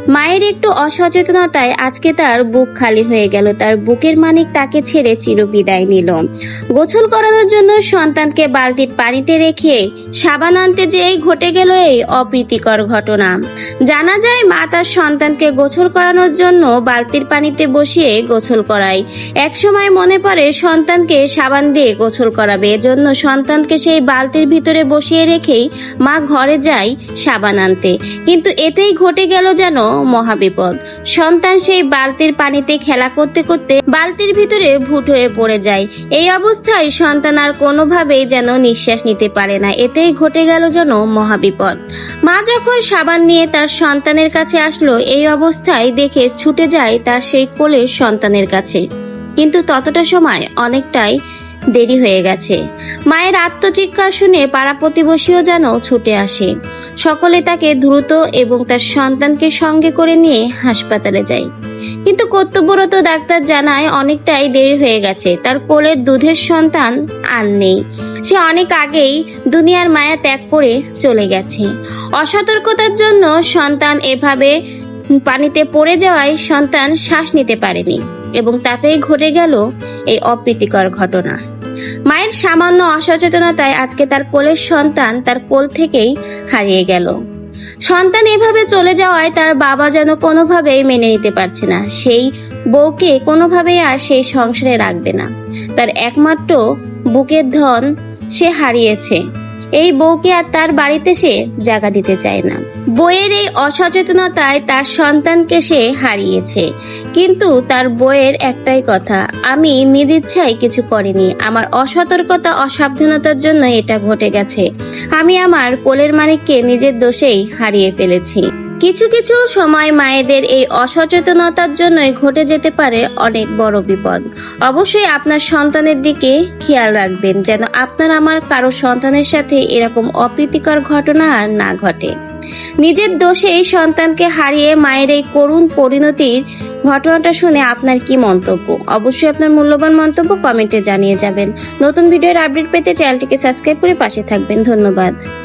মায়ের একটু অসচেতনতায় আজকে তার বুক খালি হয়ে গেল। তার বুকের মানিক তাকে ছেড়ে চিরবিদায় নিল। গোসল করানোর জন্য সন্তানকে বালতির পানিতে রেখে সাবান আনতে যেয়েই ঘটে গেল এই অপ্রীতিকর ঘটনা। জানা যায় মা তার সন্তানকে গোসল করানোর জন্য বালতির পানিতে বসিয়ে গোসল করায়। একসময় মনে পড়ে সন্তানকে সাবান দিয়ে গোসল করাবে, এজন্য সন্তানকে সেই বালতির ভিতরে বসিয়ে রেখেই মা ঘরে যায় সাবান আনতে। কিন্তু এতেই ঘটে গেল যেন মহাবিপদ। সন্তান সেই বালতির পানিতে খেলা করতে করতে বালতির ভিতরে ভুট হয়ে পড়ে যায়। এই অবস্থায় সন্তান আর কোনোভাবেই যেন নিঃশ্বাস নিতে পারে না। এতেই ঘটে গেল যেন মহাবিপদ। মা যখন সাবান নিয়ে তার সন্তানের কাছে আসলো, এই অবস্থায় দেখে ছুটে যায় তার সেই কোলের সন্তানের কাছে। কিন্তু ততটা সময় অনেকটাই দেরি হয়ে গেছে। মায়ের আত্মচিৎকার শুনে পাড়া প্রতিবেশীও যেন ছুটে আসে। সকলে তাকে দ্রুত এবং তার সন্তানকে সঙ্গে করে নিয়ে হাসপাতালে যায়। কিন্তু কর্তব্যরত ডাক্তার জানায় অনেকটাই দেরি হয়ে গেছে, তার কোলের দুধের সন্তান আর নেই। সে অনেক আগেই দুনিয়ার মায়া ত্যাগ করে চলে গেছে। অসতর্কতার জন্য সন্তান এভাবে পানিতে পড়ে যাওয়ায় সন্তান শ্বাস নিতে পারেনি এবং তাতেই ঘটে গেল এই অপ্রীতিকর ঘটনা। মায়ের সামান্য অসচেতনতায় আজকে তার কোলের সন্তান তার কোল থেকেই হারিয়ে গেল। সন্তান এভাবে চলে যাওয়ায় তার বাবা যেন কোনোভাবেই মেনে নিতে পারছে না। সেই বউকে কোনোভাবেই আর সেই সংসারে রাখবে না। তার একমাত্র বুকের ধন সে হারিয়েছে। এই বউকে আর তার বাড়িতে সে জায়গা দিতে চায় না। বইয়ের এই অসচেতনতায় তার সন্তানকে সে হারিয়েছে। কিন্তু তার বইয়ের একটাই কথা, আমি নিদিচ্ছায় কিছু করিনি, আমার অসতর্কতা অসাবধানতার জন্য এটা ঘটে গেছে। আমি আমার কোলের মানিককে নিজের দোষেই হারিয়ে ফেলেছি। কিছু কিছু সময় মায়েদের এই অসচেতনতার জন্যই ঘটে যেতে পারে অনেক বড় বিপদ। অবশ্যই আপনার সন্তানের দিকে খেয়াল রাখবেন যেন আপনার আমার কারো সন্তানের সাথে এরকম অপ্রীতিকর ঘটনা আর না ঘটে। নিজের দোষেই সন্তানকে হারিয়ে মায়ের এই করুণ পরিণতির ঘটনাটা শুনে আপনার কি মন্তব্য? অবশ্যই আপনার মূল্যবান মন্তব্য কমেন্টে জানিয়ে যাবেন। নতুন ভিডিওর আপডেট পেতে চ্যানেলটিকে সাবস্ক্রাইব করে পাশে থাকবেন। ধন্যবাদ।